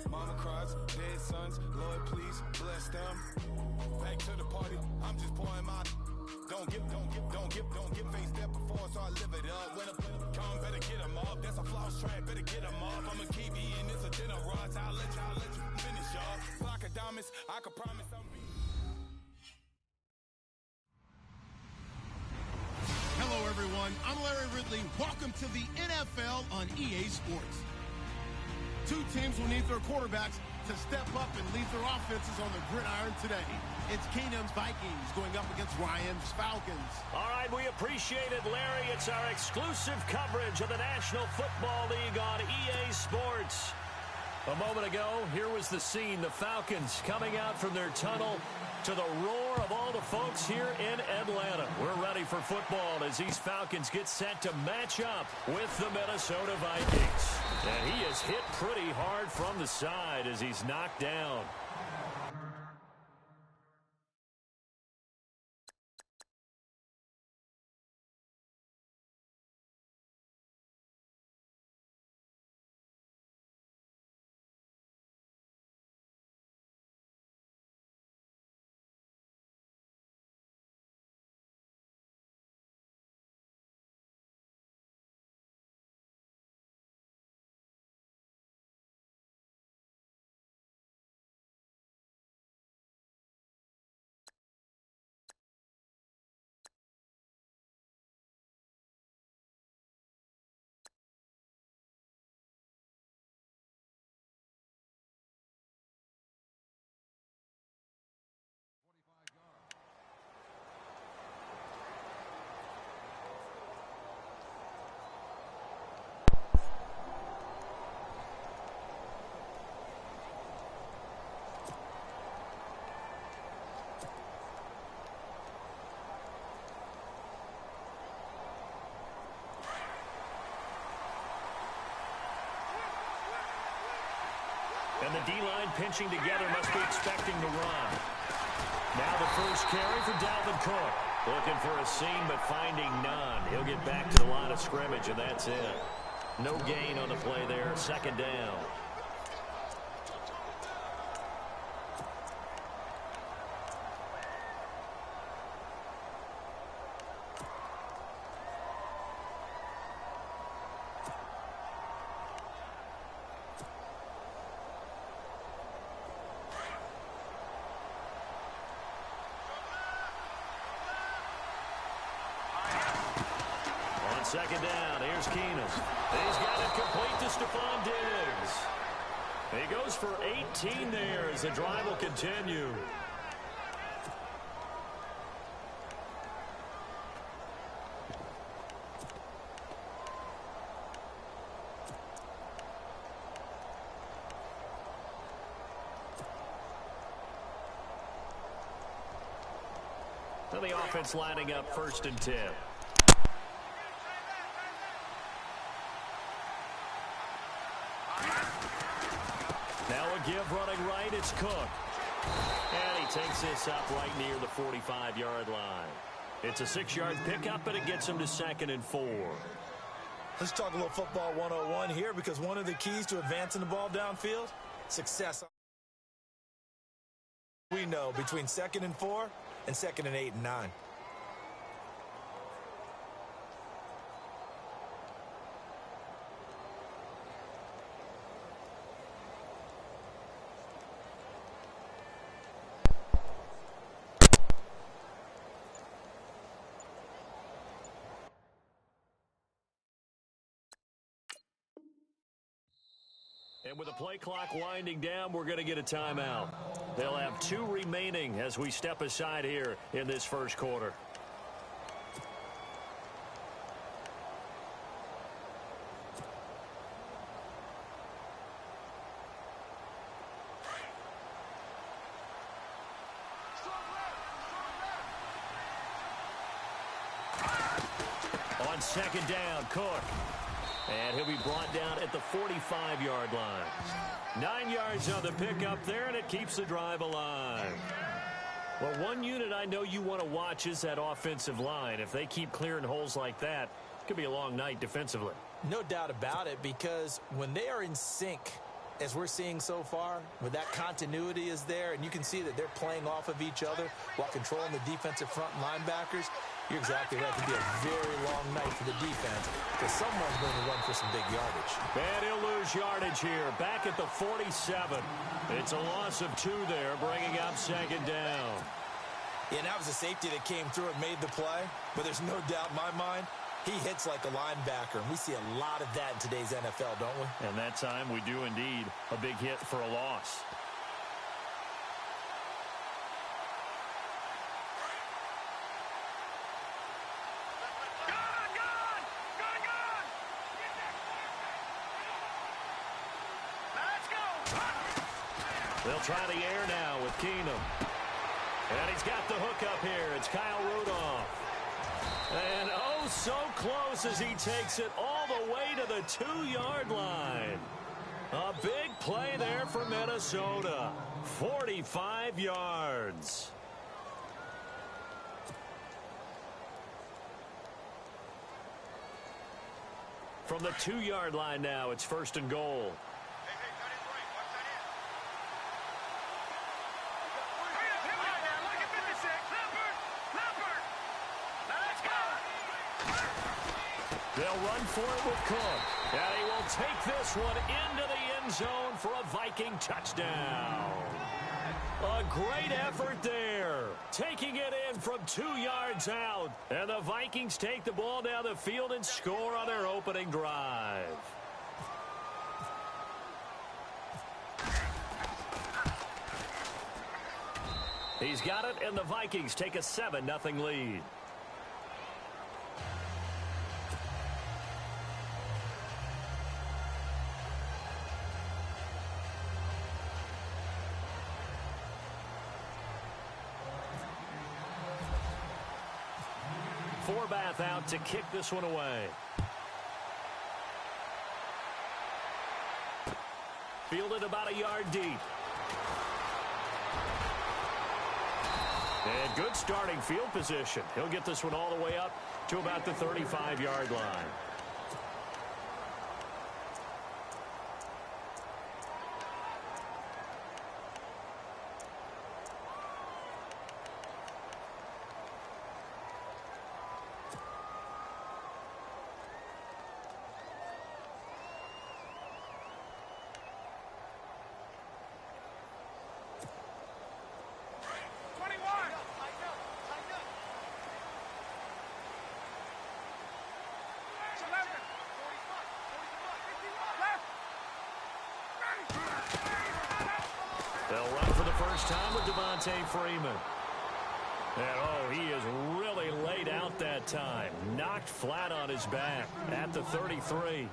Mama cries, dead sons, Lord please bless them. Back to the party, I'm just pouring my. Don't get faced that before, so I live it up. When a come, better get them up. That's a floss track, better get them up. I'm a kiwi and it's a dinner rush. I'll let you finish, y'all. Block of diamonds, I can promise I'm be. Hello, everyone. I'm Larry Ridley. Welcome to the NFL on EA Sports. Two teams will need their quarterbacks to step up and lead their offenses on the gridiron today. It's Keenum's Vikings going up against Ryan's Falcons. All right, we appreciate it, Larry. It's our exclusive coverage of the National Football League on EA Sports. A moment ago, here was the scene. The Falcons coming out from their tunnel to the roar of all the folks here in Atlanta. We're ready for football as these Falcons get set to match up with the Minnesota Vikings. And he is hit pretty hard from the side as he's knocked down. And the D-line pinching together must be expecting to run. Now the first carry for Dalvin Cook. Looking for a seam, but finding none. He'll get back to the line of scrimmage, and that's it. No gain on the play there. Second down. Second down, here's Keenum. He's got it complete to Stephon Diggs. He goes for 18 there as the drive will continue. And the offense lining up 1st and 10. Now a give running right, it's Cook. And he takes this up right near the 45-yard line. It's a 6-yard pickup, but it gets him to 2nd and 4. Let's talk a little football 101 here, because one of the keys to advancing the ball downfield, success. We know between 2nd and 4 and 2nd and 8 and 9. And with the play clock winding down, we're going to get a timeout. They'll have 2 remaining as we step aside here in this first quarter. On 2nd down, Cook. And he'll be brought down at the 45-yard line. 9 yards on the pickup there, and it keeps the drive alive. Well, one unit I know you want to watch is that offensive line. If they keep clearing holes like that, it could be a long night defensively. No doubt about it, because when they are in sync, as we're seeing so far, where that continuity is there, and you can see that they're playing off of each other while controlling the defensive front linebackers, you're exactly right. It could be a very long night for the defense because someone's going to run for some big yardage. And he'll lose yardage here. Back at the 47. It's a loss of 2 there, bringing up second down. Yeah, that was a safety that came through and made the play, but there's no doubt in my mind, he hits like a linebacker, and we see a lot of that in today's NFL, don't we? And that time we do indeed a big hit for a loss. They'll try the air now with Keenum. And he's got the hook up here. It's Kyle Rudolph. And oh, so close as he takes it all the way to the 2-yard line. A big play there for Minnesota. 45 yards. From the 2-yard line now, it's 1st and goal. They'll run for it with Cook. And he will take this one into the end zone for a Viking touchdown. A great effort there. Taking it in from 2 yards out. And the Vikings take the ball down the field and score on their opening drive. He's got it, and the Vikings take a 7-0 lead. Forbath out to kick this one away. Fielded about a yard deep. And good starting field position. He'll get this one all the way up to about the 35-yard line. They'll run for the first time with Devontae Freeman. And, oh, he is really laid out that time. Knocked flat on his back at the 33.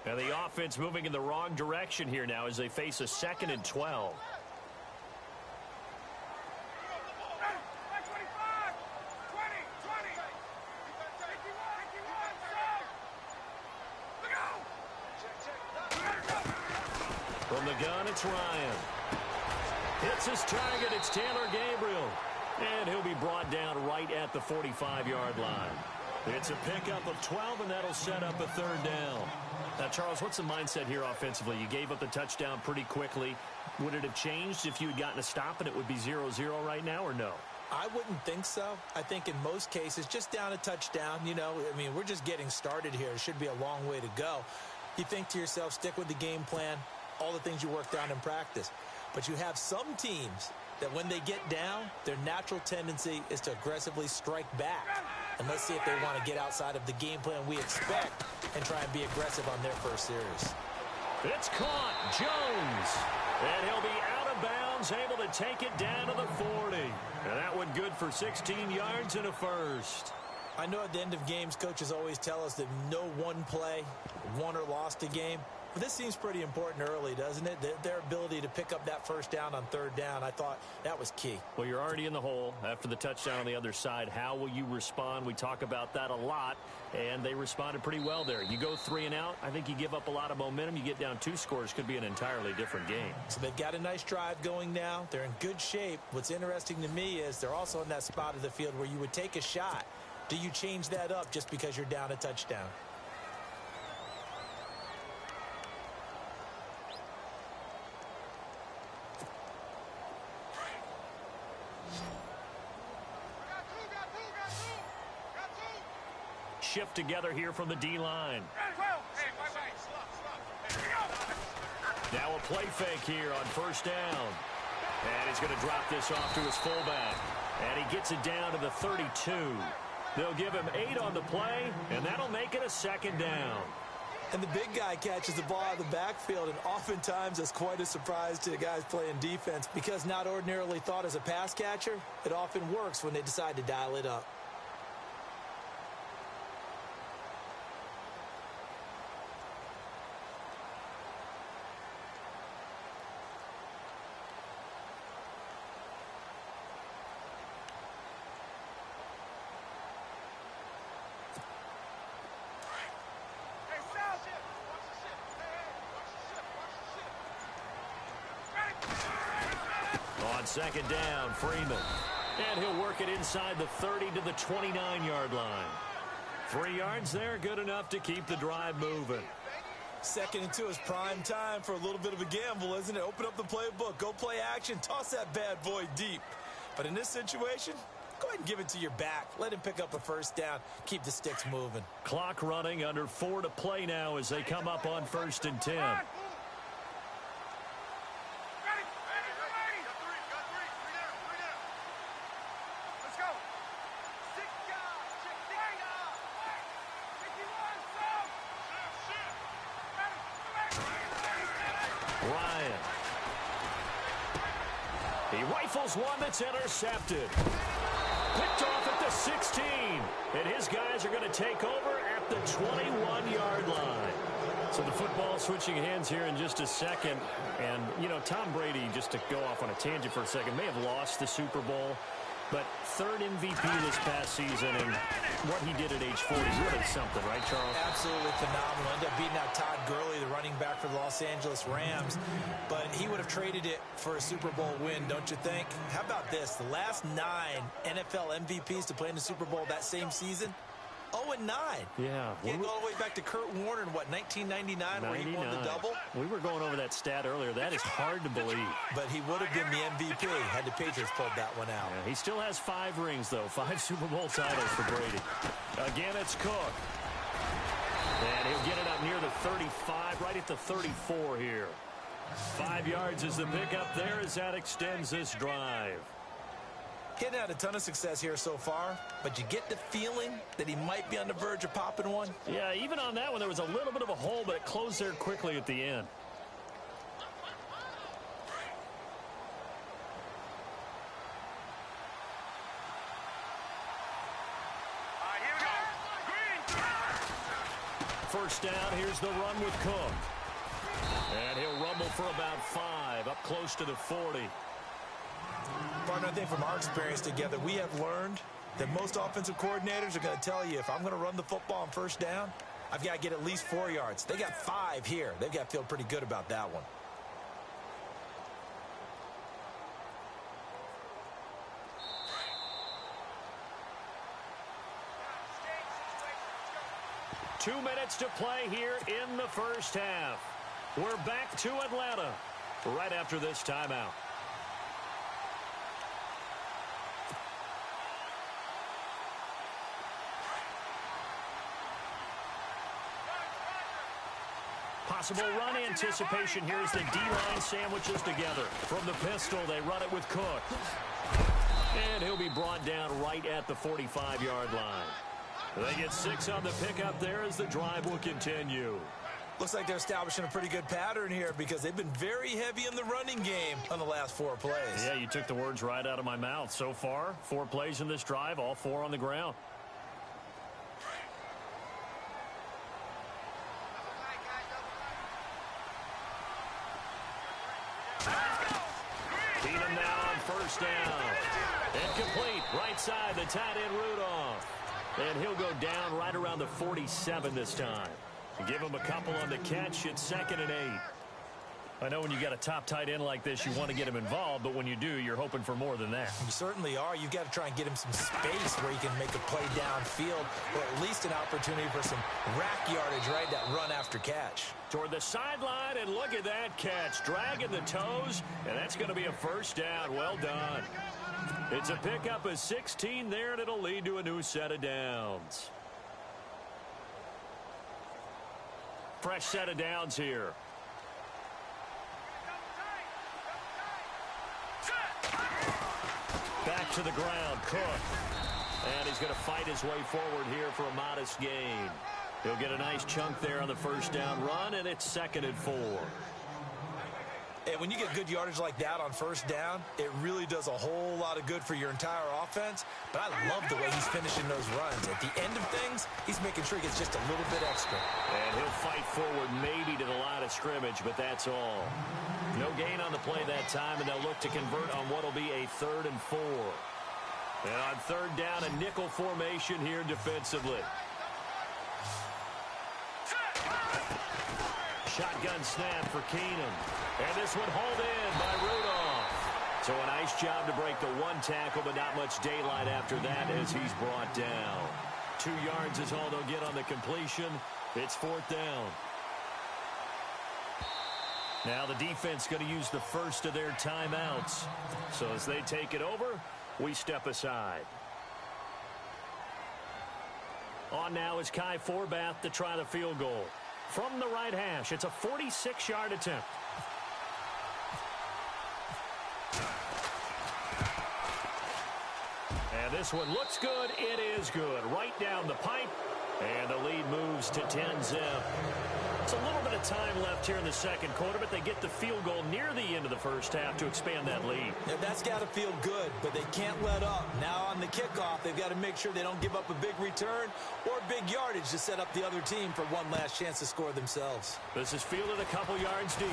And the offense moving in the wrong direction here now as they face a 2nd and 12. From the gun, it's Ryan. Hits his target. It's Taylor Gabriel. And he'll be brought down right at the 45-yard line. It's a pickup of 12, and that'll set up a 3rd down. Now, Charles, what's the mindset here offensively? You gave up the touchdown pretty quickly. Would it have changed if you had gotten a stop and it would be 0-0 right now, or no? I wouldn't think so. I think in most cases, just down a touchdown, we're just getting started here. It should be a long way to go. You think to yourself, stick with the game plan, all the things you worked on in practice. But you have some teams that when they get down, their natural tendency is to aggressively strike back. And let's see if they want to get outside of the game plan we expect and try and be aggressive on their first series. It's caught. Jones. And he'll be out of bounds, able to take it down to the 40. And that one good for 16 yards and a first. I know at the end of games, coaches always tell us that no one play won or lost a game. But this seems pretty important early, doesn't it? Their ability to pick up that first down on third down, I thought that was key. Well, you're already in the hole after the touchdown on the other side. How will you respond? We talk about that a lot, and they responded pretty well there. You go 3 and out, I think you give up a lot of momentum. You get down 2 scores, could be an entirely different game. So they've got a nice drive going now. They're in good shape. What's interesting to me is they're also in that spot of the field where you would take a shot. Do you change that up just because you're down a touchdown? Shift together here from the D-line. Now a play fake here on first down. And he's going to drop this off to his fullback. And he gets it down to the 32. They'll give him 8 on the play, and that'll make it a second down. And the big guy catches the ball out of the backfield, and oftentimes that's quite a surprise to the guys playing defense because not ordinarily thought as a pass catcher, it often works when they decide to dial it up. On second down, Freeman. And he'll work it inside the 30 to the 29-yard line. 3 yards there, good enough to keep the drive moving. 2nd and 2 is prime time for a little bit of a gamble, isn't it? Open up the playbook, go play action, toss that bad boy deep. But in this situation, go ahead and give it to your back. Let him pick up a first down. Keep the sticks moving. Clock running, under 4 to play now as they come up on 1st and 10. Ryan. He rifles one that's intercepted. Picked off at the 16. And his guys are going to take over at the 21-yard line. So the football switching hands here in just a second. And, Tom Brady, just to go off on a tangent for a second, may have lost the Super Bowl. But 3rd MVP this past season, and what he did at age 40 is really something, right, Charles? Absolutely phenomenal. Ended up beating out Todd Gurley, the running back for the Los Angeles Rams. But he would have traded it for a Super Bowl win, don't you think? How about this? The last 9 NFL MVPs to play in the Super Bowl that same season, 0-9. Yeah. Can't go all the way back to Kurt Warner in, 1999, where he won the double? We were going over that stat earlier. That is hard to believe. But he would have been the MVP had the Patriots pulled that one out. Yeah, he still has 5 rings, though. 5 Super Bowl titles for Brady. Again, it's Cook. And he'll get it up near the 35, right at the 34 here. 5 yards is the pickup there as that extends this drive. Getting out a ton of success here so far, but you get the feeling that he might be on the verge of popping one. Yeah, even on that one, there was a little bit of a hole, but it closed there quickly at the end. First down, here's the run with Cook. And he'll rumble for about 5, up close to the 40. Partner, I think from our experience together, we have learned that most offensive coordinators are going to tell you, if I'm going to run the football on first down, I've got to get at least 4 yards. They got 5 here. They've got to feel pretty good about that one. 2 minutes to play here in the first half. We're back to Atlanta right after this timeout. Possible run anticipation here as the D-line sandwiches together. From the pistol, they run it with Cook. And he'll be brought down right at the 45-yard line. They get 6 on the pickup there as the drive will continue. Looks like they're establishing a pretty good pattern here because they've been very heavy in the running game on the last 4 plays. Yeah, you took the words right out of my mouth. So far, 4 plays in this drive, all 4 on the ground. Keenum now on first down. Incomplete. Right side, the tight end Rudolph. And he'll go down right around the 47 this time. Give him a couple on the catch. It's 2nd and 8. I know when you got a top tight end like this, you want to get him involved, but when you do, you're hoping for more than that. You certainly are. You've got to try and get him some space where he can make a play downfield, or at least an opportunity for some rack yardage, right? That run after catch. Toward the sideline, and look at that catch. Dragging the toes, and that's going to be a first down. Well done. It's a pickup of 16 there, and it'll lead to a new set of downs. Fresh set of downs here. Back to the ground, Cook. And he's going to fight his way forward here for a modest gain. He'll get a nice chunk there on the first down run, and it's 2nd and 4. And when you get good yardage like that on first down, it really does a whole lot of good for your entire offense. But I love the way he's finishing those runs. At the end of things, he's making sure he gets just a little bit extra. And he'll fight forward maybe to the line of scrimmage, but that's all. No gain on the play that time, and they'll look to convert on what will be a 3rd and 4. And on 3rd down, a nickel formation here defensively. Shotgun snap for Keenum. And this one hauled in by Rudolph. So a nice job to break the 1 tackle, but not much daylight after that as he's brought down. 2 yards is all they'll get on the completion. It's 4th down. Now the defense going to use the first of their timeouts. So as they take it over, we step aside. On now is Kai Forbath to try the field goal. From the right hash, it's a 46-yard attempt. And this one looks good. It is good. Right down the pipe. And the lead moves to 10-zip. It's a little bit of time left here in the second quarter, but they get the field goal near the end of the first half to expand that lead. Yeah, that's got to feel good, but they can't let up. Now on the kickoff, they've got to make sure they don't give up a big return or big yardage to set up the other team for one last chance to score themselves. This is fielded a couple yards deep.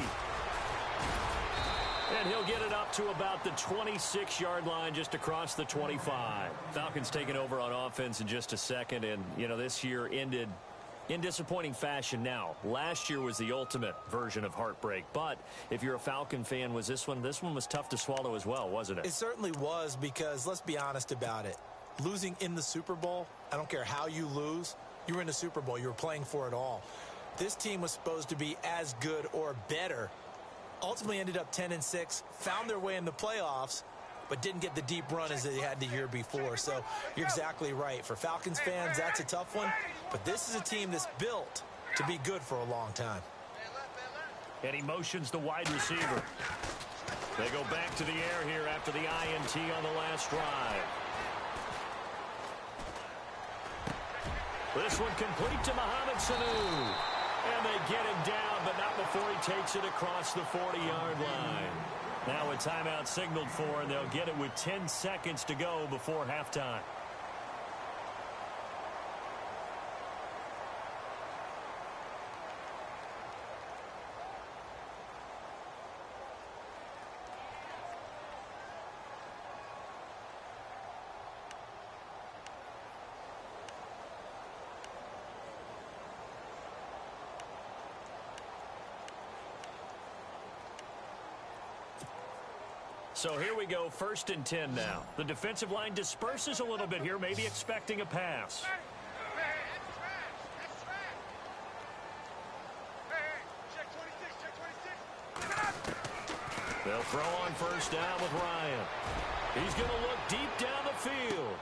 And he'll get it up to about the 26-yard line just across the 25. Falcons taking over on offense in just a second, and, you know, this year ended in disappointing fashion now. Last year was the ultimate version of heartbreak, but if you're a Falcon fan, was this one was tough to swallow as well, wasn't it? It certainly was, because let's be honest about it. Losing in the Super Bowl, I don't care how you lose, you were in the Super Bowl, you were playing for it all. This team was supposed to be as good or better. Ultimately ended up 10-6, found their way in the playoffs, but didn't get the deep run as they had the year before. So you're exactly right. For Falcons fans, that's a tough one. But this is a team that's built to be good for a long time. And he motions the wide receiver. They go back to the air here after the INT on the last drive. This one complete to Mohamed Sanu. And they get him down, but not before he takes it across the 40-yard line. Now a timeout signaled for, and they'll get it with 10 seconds to go before halftime. So here we go, 1st and 10 now. The defensive line disperses a little bit here, maybe expecting a pass. They'll throw on first down with Ryan. He's going to look deep down the field.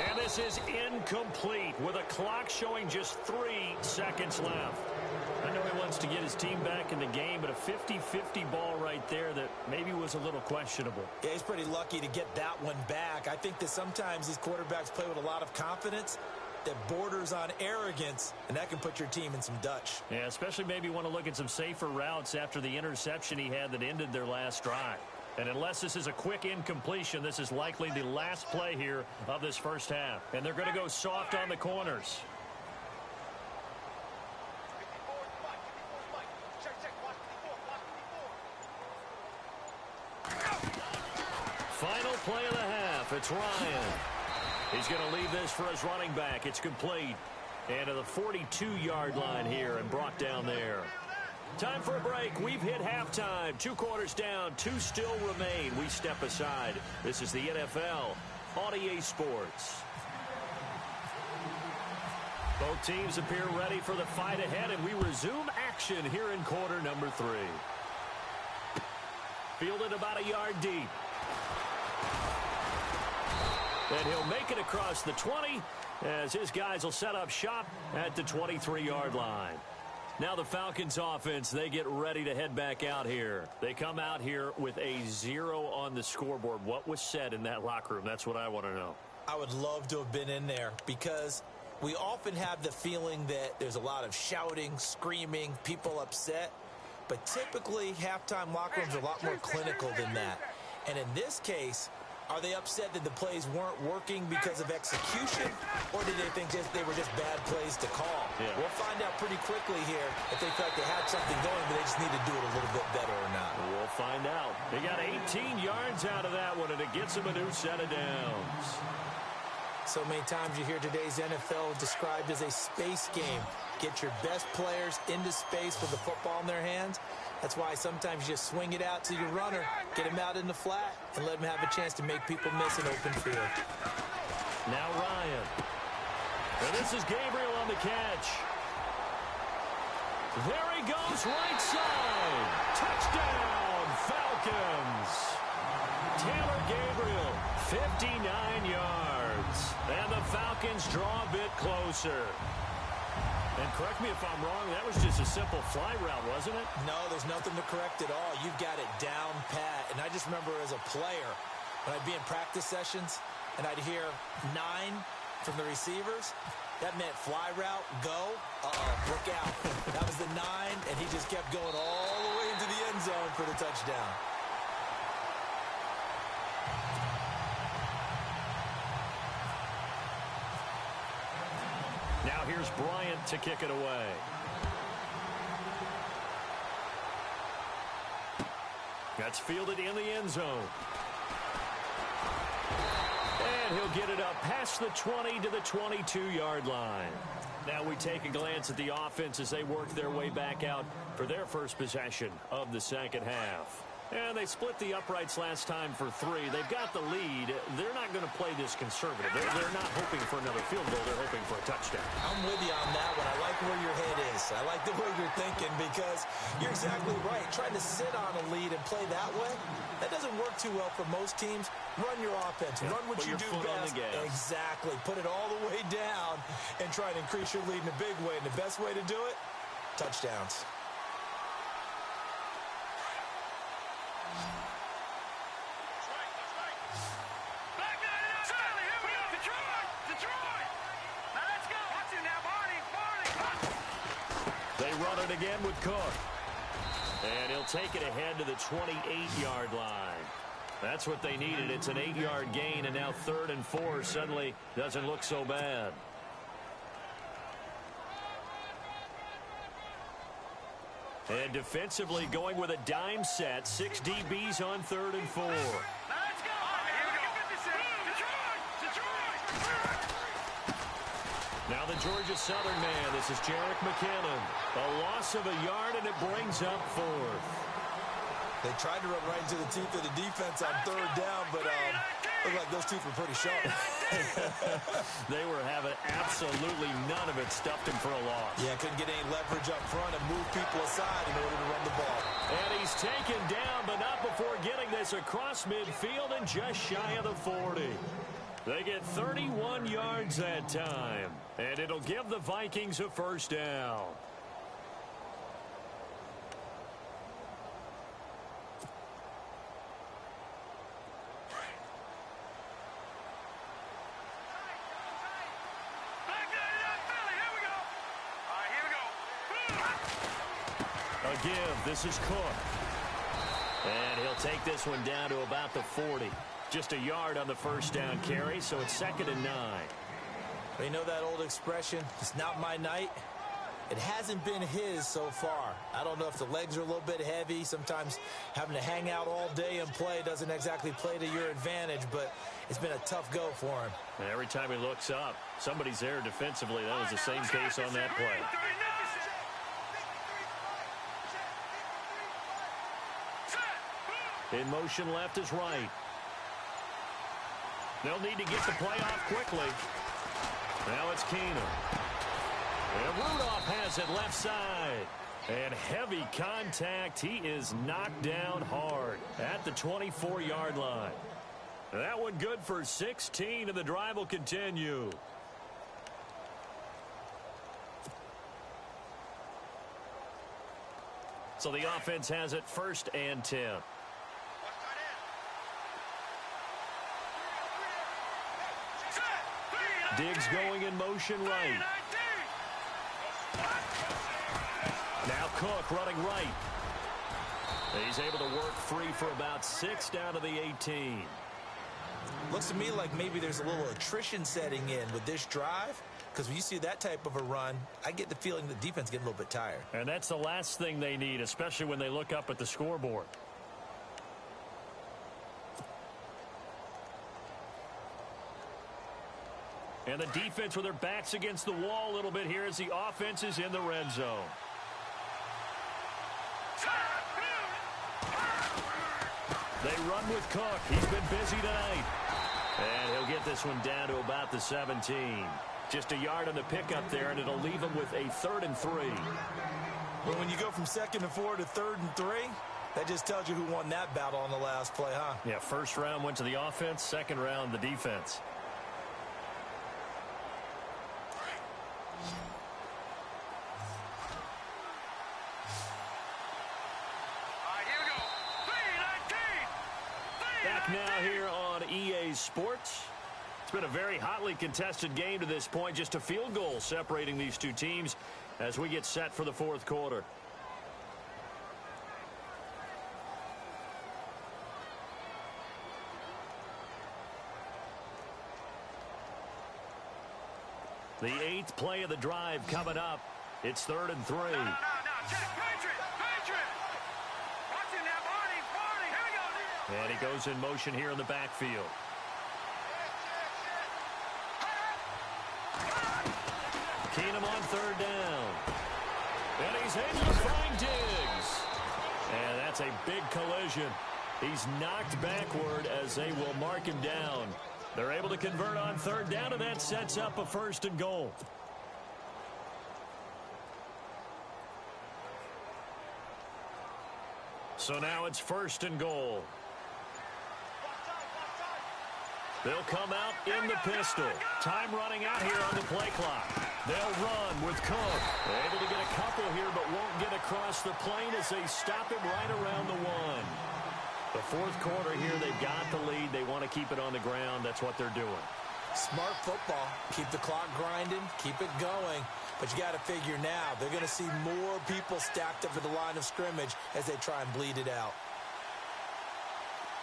And this is incomplete with a clock showing just 3 seconds left. I know he wants to get his team back in the game, but a 50-50 ball right there that maybe was a little questionable. Yeah, he's pretty lucky to get that one back. I think that sometimes these quarterbacks play with a lot of confidence that borders on arrogance, and that can put your team in some Dutch. Yeah, especially maybe want to look at some safer routes after the interception he had that ended their last drive. And unless this is a quick incompletion, this is likely the last play here of this first half. And they're going to go soft on the corners. Final play of the half. It's Ryan. He's going to leave this for his running back. It's complete. And to the 42-yard line here and brought down there. Time for a break. We've hit halftime. 2 quarters down. 2 still remain. We step aside. This is the NFL on EA Sports. Both teams appear ready for the fight ahead, and we resume action here in quarter number 3. Fielded about a yard deep. And he'll make it across the 20 as his guys will set up shop at the 23-yard line. Now the Falcons offense, they get ready to head back out here. They come out here with a 0 on the scoreboard. What was said in that locker room? That's what I want to know. I would love to have been in there because we often have the feeling that there's a lot of shouting, screaming, people upset. But typically, halftime locker rooms are a lot more clinical than that. And in this case, are they upset that the plays weren't working because of execution, or did they think they were just bad plays to call? Yeah. We'll find out pretty quickly here if they felt like they had something going, but they just need to do it a little bit better or not. We'll find out. They got 18 yards out of that one, and it gets them a new set of downs. So many times you hear today's NFL described as a space game. Get your best players into space with the football in their hands. That's why sometimes you just swing it out to your runner, get him out in the flat, and let him have a chance to make people miss an open field. Now Ryan. And this is Gabriel on the catch. There he goes, right side. Touchdown, Falcons. Taylor Gabriel, 59 yards. And the Falcons draw a bit closer. And correct me if I'm wrong, that was just a simple fly route, wasn't it? No, there's nothing to correct at all. You've got it down pat. And I just remember as a player, when I'd be in practice sessions, and I'd hear 9 from the receivers, that meant fly route, go, look out. That was the 9, and he just kept going all the way into the end zone for the touchdown. Now here's Bryant to kick it away. That's fielded in the end zone. And he'll get it up past the 20 to the 22-yard line. Now we take a glance at the offense as they work their way back out for their first possession of the second half. And they split the uprights last time for 3. They've got the lead. They're not going to play this conservative. They're not hoping for another field goal. They're hoping for a touchdown. I'm with you on that one. I like where your head is. I like the way you're thinking because you're exactly right. Trying to sit on a lead and play that way, that doesn't work too well for most teams. Run your offense. Run what you do best. Exactly. Put it all the way down and try to increase your lead in a big way. And the best way to do it, touchdowns. Again with Cook. And he'll take it ahead to the 28-yard line. That's what they needed. It's an 8-yard gain, and now 3rd and 4 suddenly doesn't look so bad. And defensively going with a dime set. 6 DBs on 3rd and 4. Now the Georgia Southern man. This is Jerick McKinnon. A loss of a yard, and it brings up 4th. They tried to run right into the teeth of the defense on 3rd down, but Looked like those teeth were pretty sharp. They were having absolutely none of it. Stuffed him for a loss. Yeah, couldn't get any leverage up front and move people aside in order to run the ball. And he's taken down, but not before getting this across midfield and just shy of the 40. They get 31 yards that time, and it'll give the Vikings a first down. A give. This is Cook. And he'll take this one down to about the 40. Just a yard on the first down carry, so it's 2nd and 9. You know that old expression, it's not my night? It hasn't been his so far. I don't know if the legs are a little bit heavy. Sometimes having to hang out all day and play doesn't exactly play to your advantage, but it's been a tough go for him. And every time he looks up, somebody's there defensively. That was the same case on that play. In motion left is right. They'll need to get the play off quickly. Now it's Keenum. And Rudolph has it left side. And heavy contact. He is knocked down hard at the 24-yard line. That one good for 16, and the drive will continue. So the offense has it 1st and 10. Diggs going in motion right. Now Cook running right. He's able to work free for about 6 down to the 18. Looks to me like maybe there's a little attrition setting in with this drive, because when you see that type of a run, I get the feeling the defense getting a little bit tired. And that's the last thing they need, especially when they look up at the scoreboard. And the defense with their backs against the wall a little bit here as the offense is in the red zone. They run with Cook. He's been busy tonight. And he'll get this one down to about the 17. Just a yard on the pickup there, and it'll leave him with a 3rd and 3. But when you go from 2nd and 4 to 3rd and 3, that just tells you who won that battle on the last play, huh? Yeah, first round went to the offense, second round the defense. Back now here on EA Sports. It's been a very hotly contested game to this point. Just a field goal separating these two teams as we get set for the 4th quarter. The 8th play of the drive coming up. It's 3rd and 3. And he goes in motion here in the backfield. Keenum on 3rd down. And he's able to find Diggs. And that's a big collision. He's knocked backward as they will mark him down. They're able to convert on 3rd down, and that sets up a 1st and goal. So now it's 1st and goal. They'll come out in the pistol. Time running out here on the play clock. They'll run with Cook. They're able to get a couple here, but won't get across the plane as they stop him right around the 1. The 4th quarter here, they've got the lead. They want to keep it on the ground. That's what they're doing. Smart football. Keep the clock grinding. Keep it going. But you got to figure now, they're going to see more people stacked up at the line of scrimmage as they try and bleed it out.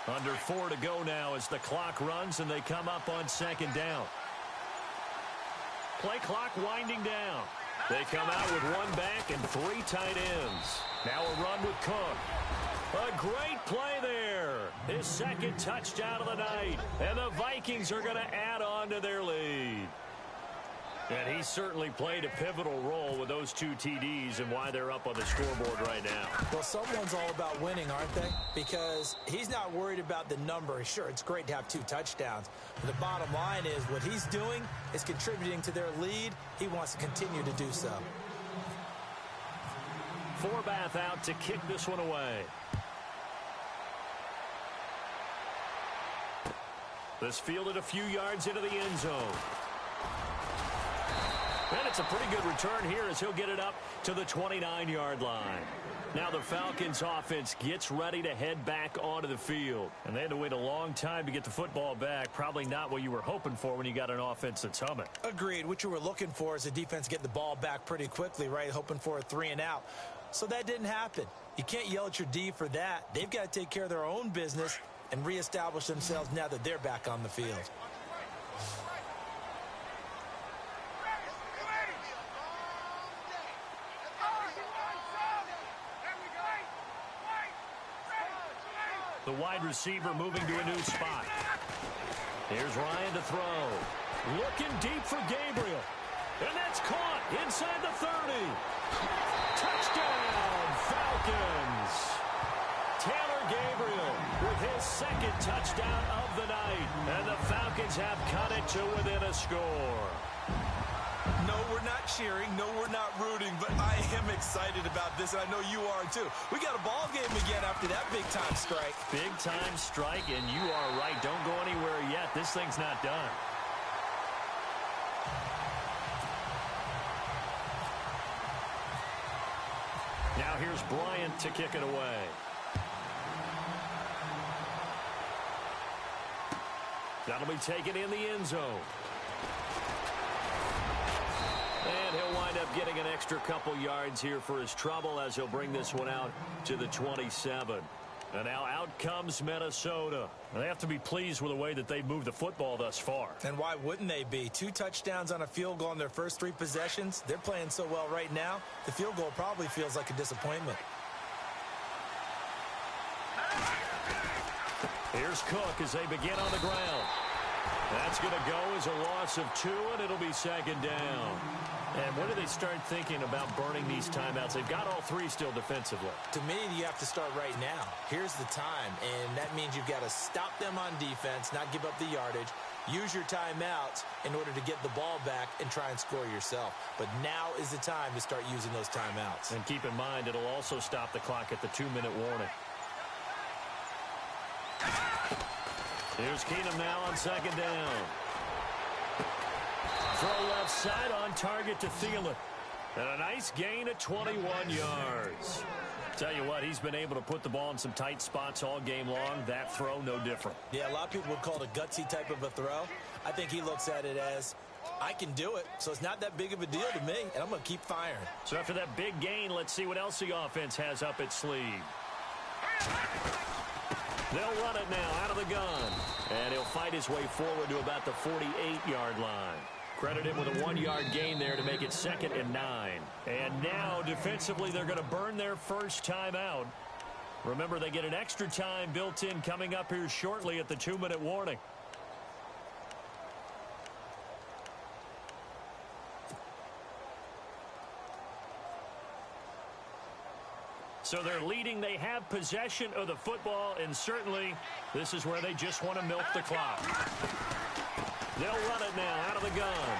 Under 4 to go now as the clock runs and they come up on 2nd down. Play clock winding down. They come out with 1 back and 3 tight ends. Now a run with Cook. A great play there. His 2nd touchdown of the night. And the Vikings are going to add on to their lead. And he certainly played a pivotal role with those 2 TDs and why they're up on the scoreboard right now. Well, someone's all about winning, aren't they? Because he's not worried about the number. Sure, it's great to have 2 touchdowns. But the bottom line is what he's doing is contributing to their lead. He wants to continue to do so. Forbath out to kick this one away. This fielded a few yards into the end zone. And it's a pretty good return here as he'll get it up to the 29-yard line. Now the Falcons offense gets ready to head back onto the field. And they had to wait a long time to get the football back. Probably not what you were hoping for when you got an offense that's humming. Agreed. What you were looking for is the defense get the ball back pretty quickly, right? Hoping for a 3-and-out. So that didn't happen. You can't yell at your D for that. They've got to take care of their own business and reestablish themselves now that they're back on the field. The wide receiver moving to a new spot. Here's Ryan to throw. Looking deep for Gabriel. And that's caught inside the 30. Touchdown, Falcons. Taylor Gabriel with his 2nd touchdown of the night. And the Falcons have cut it to within a score. No, we're not cheering. No, we're not rooting. But I am excited about this, and I know you are too. We got a ball game again after that big-time strike. Big-time strike, and you are right. Don't go anywhere yet. This thing's not done. Now here's Bryant to kick it away. That'll be taken in the end zone. And he'll wind up getting an extra couple yards here for his trouble as he'll bring this one out to the 27. And now out comes Minnesota. They have to be pleased with the way that they've moved the football thus far. And why wouldn't they be? 2 touchdowns on a field goal in their first 3 possessions. They're playing so well right now, the field goal probably feels like a disappointment. Here's Cook as they begin on the ground. That's going to go as a loss of 2, and it'll be 2nd down. And when do they start thinking about burning these timeouts? They've got all 3 still defensively. To me, you have to start right now. Here's the time, and that means you've got to stop them on defense, not give up the yardage, use your timeouts in order to get the ball back and try and score yourself. But now is the time to start using those timeouts. And keep in mind, it'll also stop the clock at the 2-minute warning. Here's Keenum now on 2nd down. Throw left side on target to Thielen. And a nice gain of 21 yards. Tell you what, he's been able to put the ball in some tight spots all game long. That throw, no different. Yeah, a lot of people would call it a gutsy type of a throw. I think he looks at it as, I can do it, so it's not that big of a deal to me, and I'm going to keep firing. So after that big gain, let's see what else the offense has up its sleeve. They'll run it now out of the gun. And he'll fight his way forward to about the 48-yard line. Credit him with a 1-yard gain there to make it 2nd and 9. And now, defensively, they're going to burn their first timeout. Remember, they get an extra time built in coming up here shortly at the 2-minute warning. So they're leading. They have possession of the football, and certainly this is where they just want to milk the clock. They'll run it now out of the gun.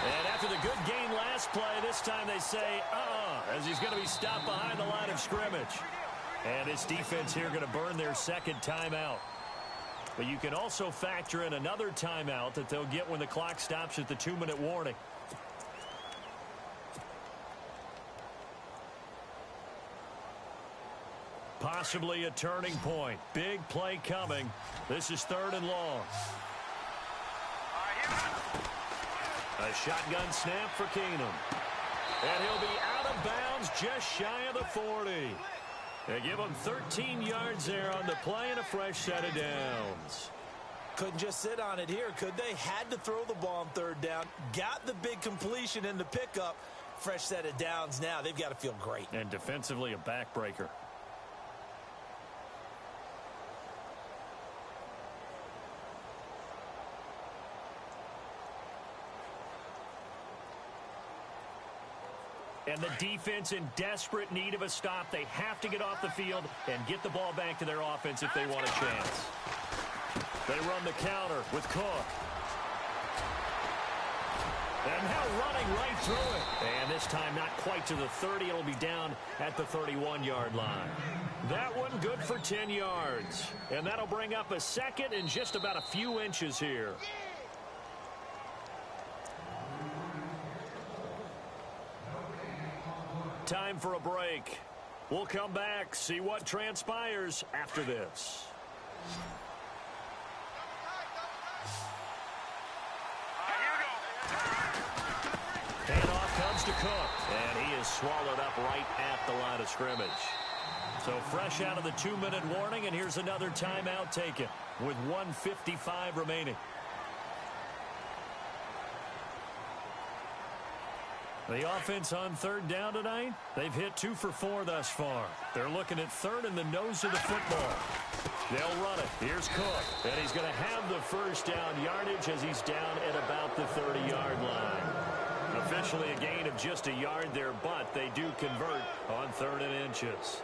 And after the good gain last play, this time they say, as he's going to be stopped behind the line of scrimmage. And this defense here going to burn their 2nd timeout. But you can also factor in another timeout that they'll get when the clock stops at the 2-minute warning. Possibly a turning point. Big play coming. This is 3rd and long. A shotgun snap for Keenum. And he'll be out of bounds just shy of the 40. They give him 13 yards there on the play and a fresh set of downs. Couldn't just sit on it here, could they? Had to throw the ball on 3rd down. Got the big completion in the pickup. Fresh set of downs now. They've got to feel great. And defensively, a backbreaker. And the defense in desperate need of a stop. They have to get off the field and get the ball back to their offense if they want a chance. They run the counter with Cook. And now running right through it. And this time not quite to the 30. It'll be down at the 31-yard line. That one good for 10 yards. And that'll bring up a second and just about a few inches here. Time for a break. We'll come back, see what transpires after this. Handoff comes to Cook, and he is swallowed up right at the line of scrimmage. So fresh out of the 2-minute warning, and here's another timeout taken with 1:55 remaining. The offense on third down tonight, they've hit 2 for 4 thus far. They're looking at third in the nose of the football. They'll run it. Here's Cook, and he's going to have the first down yardage as he's down at about the 30-yard line. Officially a gain of just a yard there, but they do convert on 3rd and inches.